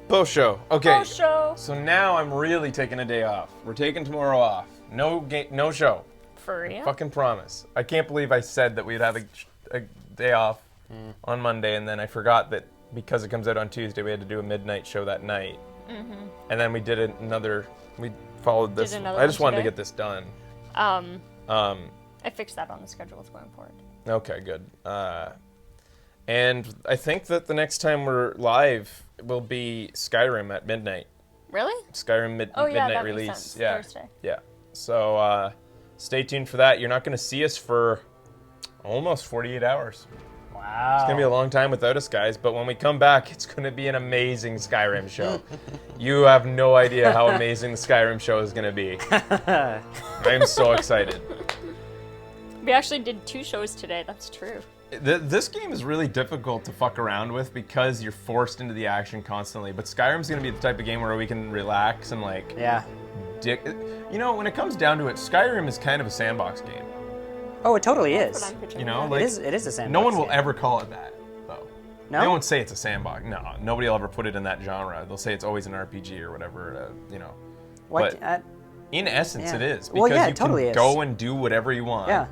Post show. Okay. Post show. So now I'm really taking a day off. We're taking tomorrow off. No show. For real? Fucking promise. I can't believe I said that we'd have a day off on Monday, and then I forgot that because it comes out on Tuesday, we had to do a midnight show that night. Mm-hmm. And then we did another. We followed this. I just wanted to get this done. I fixed that on the schedules going forward. Okay, good. And I think that the next time we're live will be Skyrim at midnight. Really? Skyrim midnight that release. makes sense. Yeah. Thursday. Yeah. So stay tuned for that. You're not going to see us for almost 48 hours. Wow. It's going to be a long time without us, guys. But when we come back, it's going to be an amazing Skyrim show. You have no idea how amazing the Skyrim show is going to be. I'm so excited. We actually did 2 shows today. That's true. This game is really difficult to fuck around with because you're forced into the action constantly. But Skyrim's going to be the type of game where we can relax and like... Yeah. You know, when it comes down to it, Skyrim is kind of a sandbox game. Oh, it totally That's is. what I'm picturing. You know, Yeah. like, It is a sandbox. no one will game. ever call it that, though. No? They won't say it's a sandbox. No, nobody will ever put it in that genre. They'll say it's always an RPG or whatever, you know. What? But in essence, yeah. it is. Well, Because yeah, you it totally can is. go and do whatever you want. Yeah.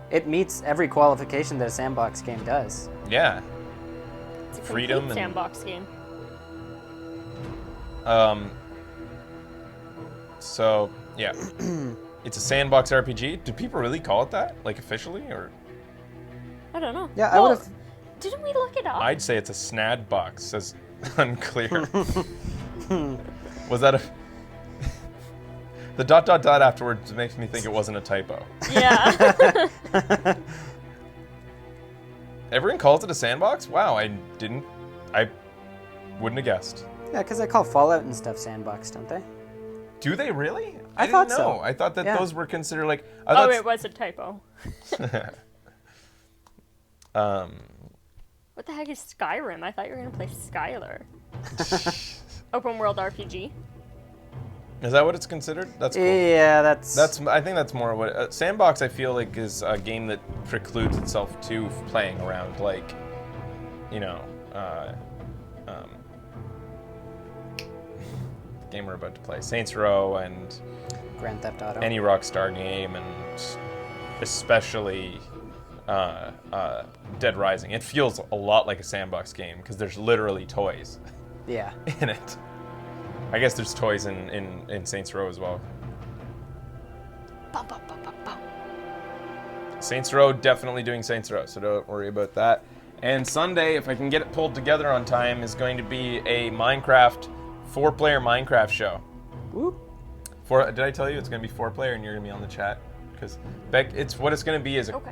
It meets every qualification that a sandbox game does. Yeah. It's a Freedom complete and- sandbox game. So, yeah. It's a sandbox RPG. Do people really call it that? Like, officially? Or I don't know. Yeah, I Well, would've- Didn't we look it up? I'd say it's a snad box. Says unclear. Was that a... The ... afterwards makes me think it wasn't a typo. Yeah. Everyone calls it a sandbox? Wow, I wouldn't have guessed. Yeah, because they call Fallout and stuff sandbox, don't they? Do they really? I didn't thought know. so. I thought that Yeah. those were considered like... Oh, it was a typo. What the heck is Skyrim? I thought you were going to play Skylar. Open world RPG. Is that what it's considered? That's cool. Yeah, that's... I think that's more what... Sandbox, I feel like, is a game that precludes itself to playing around, like, you know, the game we're about to play, Saints Row and Grand Theft Auto. any Rockstar game, and especially Dead Rising. It feels a lot like a sandbox game because there's literally toys Yeah. in it. I guess there's toys in Saints Row as well. Bum, bum, bum, bum, bum. Saints Row, definitely doing Saints Row, so don't worry about that. And Sunday, if I can get it pulled together on time, is going to be a Minecraft, 4-player Minecraft show. Whoop. Did I tell you it's going to be 4-player and you're going to be on the chat? Because Beck, what it's going to be is Okay.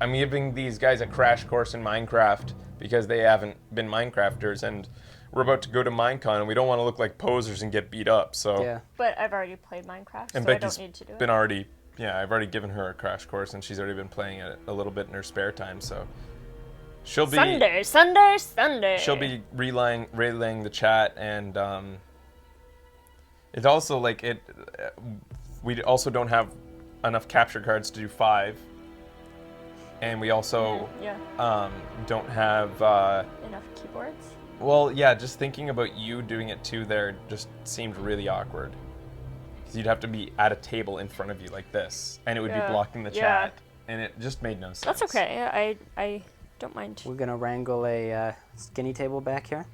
I'm giving these guys a crash course in Minecraft because they haven't been Minecrafters, and we're about to go to Minecon, and we don't want to look like posers and get beat up. So Yeah. But I've already played Minecraft, and so I Becky's don't need to do it. been already, yeah, I've already given her a crash course, and she's already been playing it a little bit in her spare time. So she'll be Sunday. she'll be relaying the chat, and it also we also don't have enough capture cards to do 5, and we also don't have Enough keyboards. well, yeah, just thinking about you doing it too there just seemed really awkward. Because you'd have to be at a table in front of you like this, and it would be blocking the chat, and it just made no sense. That's okay. I don't mind. We're going to wrangle a skinny table back here.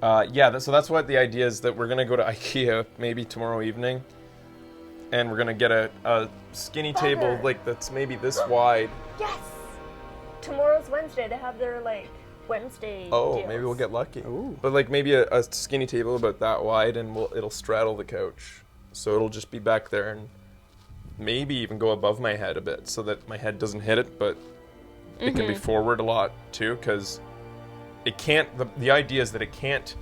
Yeah, so that's what the idea is, that we're going to go to IKEA maybe tomorrow evening, and we're going to get a skinny table that's maybe this wide. Yes! Tomorrow's Wednesday. They have their, Wednesday Oh, deals. maybe we'll get lucky. Ooh. But maybe a skinny table about that wide, and it'll straddle the couch. So it'll just be back there, and maybe even go above my head a bit so that my head doesn't hit it, but it can be forward a lot too, because it can't, the idea is that it can't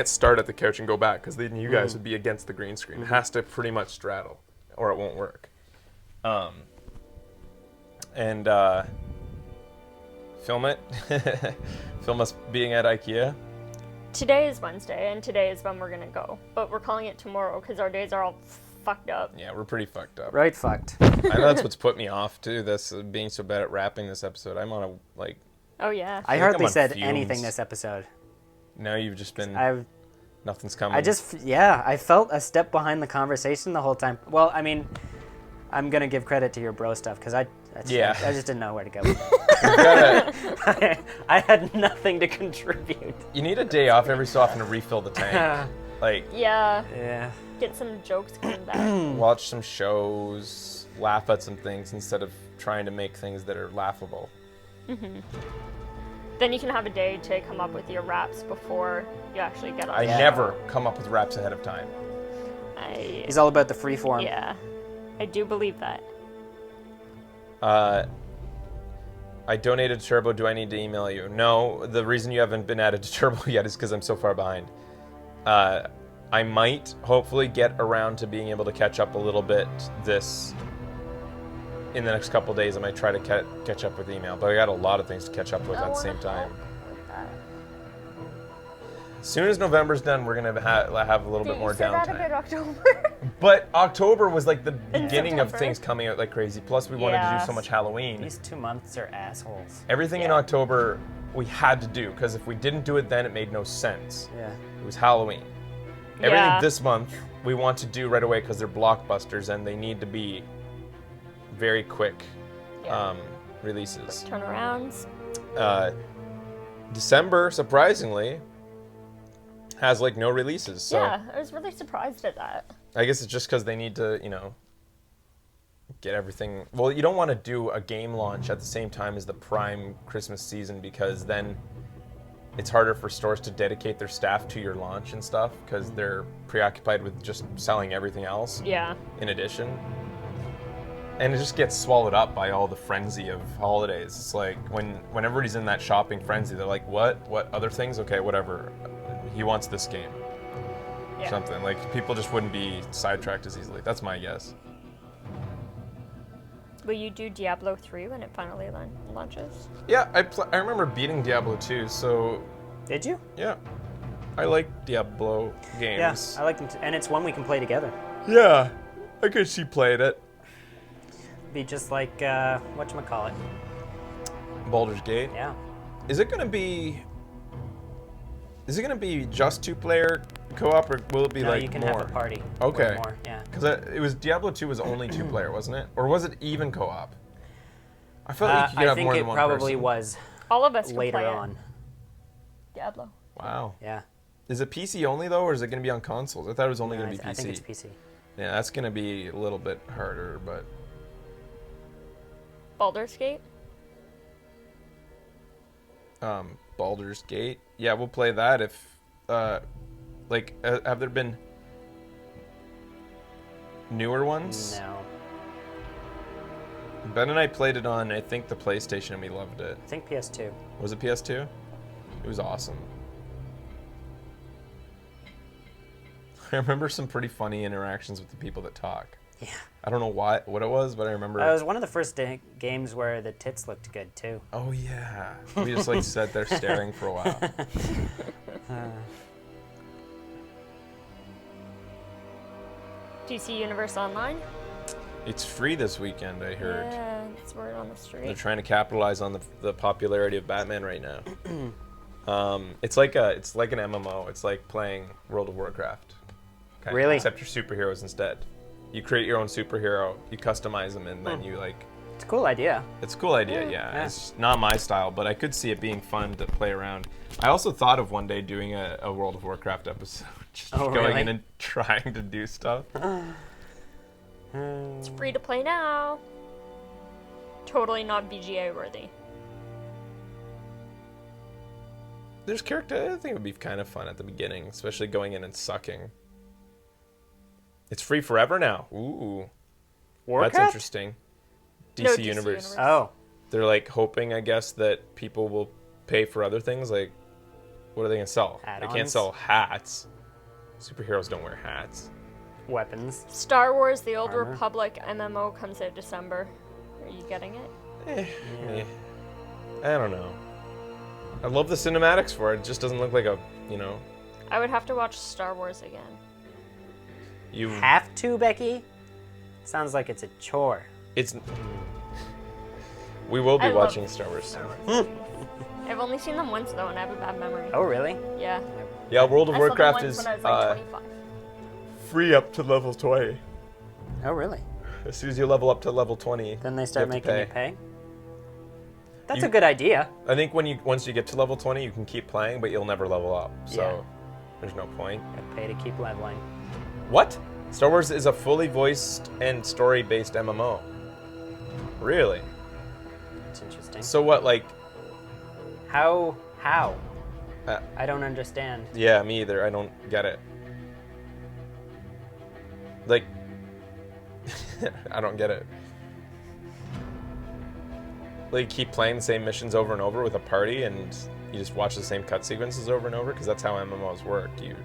start at the couch and go back, because then you guys would be against the green screen. It has to pretty much straddle, or it won't work. And film it. Film us being at IKEA. Today is Wednesday, and today is when we're going to go. But we're calling it tomorrow because our days are all fucked up. Yeah, we're pretty fucked up. Right fucked. I know that's what's put me off too, being so bad at wrapping this episode. I'm on a, Oh, yeah. I think hardly I'm on said fumes. anything this episode. Now you've just been... Nothing's coming. I felt a step behind the conversation the whole time. Well, I mean, I'm going to give credit to your bro stuff, because I just didn't know where to go. I had nothing to contribute. You need a day off every so often to refill the tank. Yeah. Get some jokes coming back. Watch some shows, laugh at some things instead of trying to make things that are laughable. Mm-hmm. Then you can have a day to come up with your raps before you actually get on. I never come up with raps ahead of time. He's all about the free form. Yeah, I do believe that. I donated to Turbo. Do I need to email you? No, the reason you haven't been added to Turbo yet is because I'm so far behind. I might hopefully get around to being able to catch up a little bit in the next couple days. I might try to catch up with email, but I got a lot of things to catch up with at the same time. As soon as November's done, we're gonna have a little bit more downtime. That about October. But October was like the beginning of things coming out like crazy. Plus, we wanted to do so much Halloween. These 2 months are assholes. Everything in October we had to do, because if we didn't do it then, it made no sense. Yeah. It was Halloween. Everything this month we want to do right away because they're blockbusters and they need to be very quick releases. Quick turnarounds. December, surprisingly, has like no releases. So yeah, I was really surprised at that. I guess it's just because they need to, get everything. Well, you don't want to do a game launch at the same time as the prime Christmas season, because then it's harder for stores to dedicate their staff to your launch and stuff because they're preoccupied with just selling everything else. Yeah. In addition. And it just gets swallowed up by all the frenzy of holidays. It's like when everybody's in that shopping frenzy, they're like, what? What other things? Okay, whatever. He wants this game. Yeah. Something. Like, people just wouldn't be sidetracked as easily. That's my guess. Will you do Diablo 3 when it finally launches? Yeah, I remember beating Diablo 2, so... Did you? Yeah. I like Diablo games. Yeah, I like them too. And it's one we can play together. Yeah. I could see playing it. Be just like, whatchamacallit? Baldur's Gate? Yeah. Is it gonna be just 2-player co-op, or will it be like more? No, you can have a party. Okay. More, yeah. Because it was Diablo 2 was only 2-player, wasn't it? Or was it even co-op? I felt like you could have more than one person. I think it probably was. All of us later play on. Diablo. Wow. Yeah. Is it PC only though, or is it going to be on consoles? I thought it was only going to be PC. I think it's PC. Yeah, that's going to be a little bit harder, but. Baldur's Gate. Baldur's Gate. Yeah, we'll play that if. Have there been newer ones? No. Ben and I played it on, I think, the PlayStation, and we loved it. I think PS2. Was it PS2? It was awesome. I remember some pretty funny interactions with the people that talk. Yeah. I don't know what it was, but I remember... It was one of the first games where the tits looked good, too. Oh, yeah. We just, sat there staring for a while. DC Universe Online? It's free this weekend, I heard. Yeah, it's word on the street. They're trying to capitalize on the popularity of Batman right now. It's like an MMO. It's like playing World of Warcraft. Really? Except you're superheroes instead. You create your own superhero, you customize them, and then you It's a cool idea. It's a cool idea, yeah. It's not my style, but I could see it being fun to play around. I also thought of one day doing a World of Warcraft episode. Just going in and trying to do stuff. It's free to play now. Totally not BGA worthy. There's character. I think it would be kind of fun at the beginning, especially going in and sucking. It's free forever now. Ooh. Warcraft? That's interesting. DC Universe. Oh. They're hoping, I guess, that people will pay for other things. Like, what are they going to sell? Add-ons? They can't sell hats. Superheroes don't wear hats. Weapons. Star Wars The Old Armor. Republic MMO comes out December. Are you getting it? I don't know. I love the cinematics for it. It just doesn't look like a, I would have to watch Star Wars again. You have to, Becky? Sounds like it's a chore. We will be watching Star Wars. I've only seen them once though, and I have a bad memory. Oh, really? Yeah. Yeah, World of I saw them Warcraft once is when I was like 25. free up to level 20. Oh, really? As soon as you level up to level 20, Then they you start have to making you pay? That's You- a good idea. I think once you get to level 20, you can keep playing, but you'll never level up. So Yeah. there's no point. You pay to keep leveling. What? Star Wars is a fully voiced and story-based MMO. Really? It's interesting. So what, like... How? Uh, I don't understand. Yeah, me either. I don't get it. Like... I don't get it. Like, keep playing the same missions over and over with a party, and you just watch the same cut sequences over and over? Because that's how MMOs work. You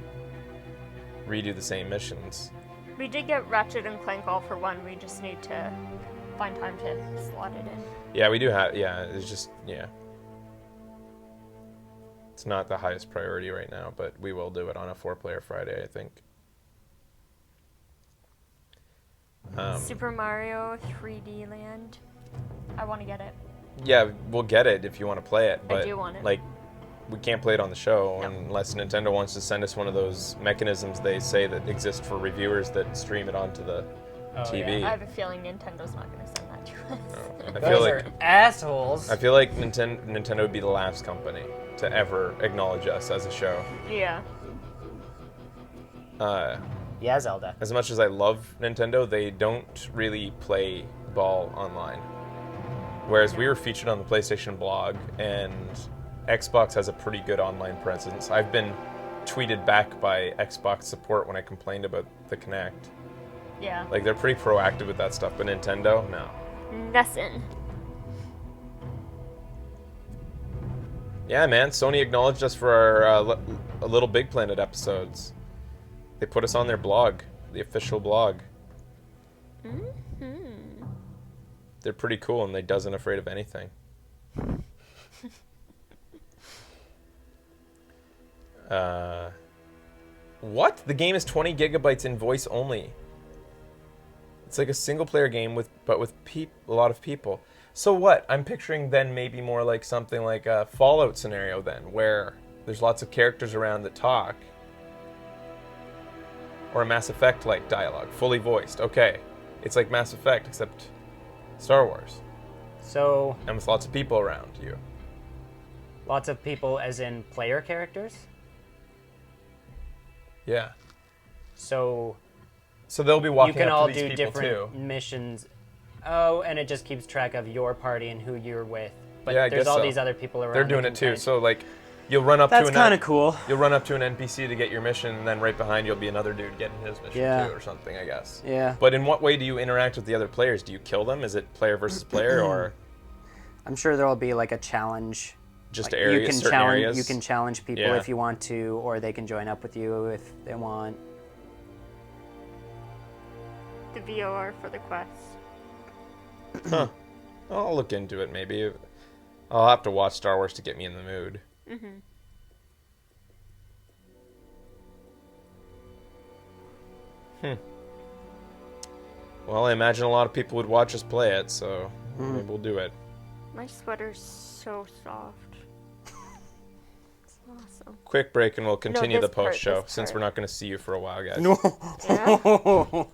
redo the same missions. We did get Ratchet and Clank all for one. We just need to find time to slot it in. Yeah, we do have... Yeah, it's just... Yeah. It's not the highest priority right now, but we will do it on a 4-player Friday, I think. Super Mario 3D Land. I want to get it. Yeah, we'll get it if you want to play it, but do want it. like, we can't play it on the show No. unless Nintendo wants to send us one of those mechanisms they say that exist for reviewers that stream it onto the TV. I have a feeling Nintendo's not going to send that to us. No. I Those feel are like assholes. I feel like Nintendo would be the last company to ever acknowledge us as a show. Yeah. Yeah, Zelda. As much as I love Nintendo, they don't really play ball online. Whereas we were featured on the PlayStation blog, and Xbox has a pretty good online presence. I've been tweeted back by Xbox support when I complained about the Kinect. Yeah. Like, they're pretty proactive with that stuff, but Nintendo, no. Nessun. Yeah, man, Sony acknowledged us for our A Little Big Planet episodes. They put us on their blog, the official blog. Mm-hmm. They're pretty cool, and they doesn't afraid of anything. What? The game is 20 gigabytes in voice only. It's like a single-player game but with a lot of people. So what? I'm picturing then maybe more like something like a Fallout scenario then, where there's lots of characters around that talk. Or a Mass Effect-like dialogue, fully voiced. Okay, it's like Mass Effect, except Star Wars. So, And with lots of people around you. lots of people as in player characters? Yeah. So, So they'll be you walking can up all to these do people different too. missions. Oh, and it just keeps track of your party and who you're with. But Yeah, I there's guess all so. these other people around. They're that doing can it too. kinda- So like, you'll run up That's to kind of cool. You'll run up to an NPC to get your mission, and then right behind you'll be another dude getting his mission Yeah. too, or something, I guess. Yeah. But in what way do you interact with the other players? Do you kill them? Is it player versus player, or I'm sure there'll be like a challenge. just Like, areas? you can Certain challenge. areas? You can challenge people Yeah. if you want to, or they can join up with you if they want. The VOR for the quest. Huh. I'll look into it. Maybe I'll have to watch Star Wars to get me in the mood. Mm-hmm. Well, I imagine a lot of people would watch us play it, so maybe we'll do it. My sweater's so soft. It's awesome. Quick break, and we'll continue this the post show part, since this we're not going to see you for a while, guys. No. Yeah.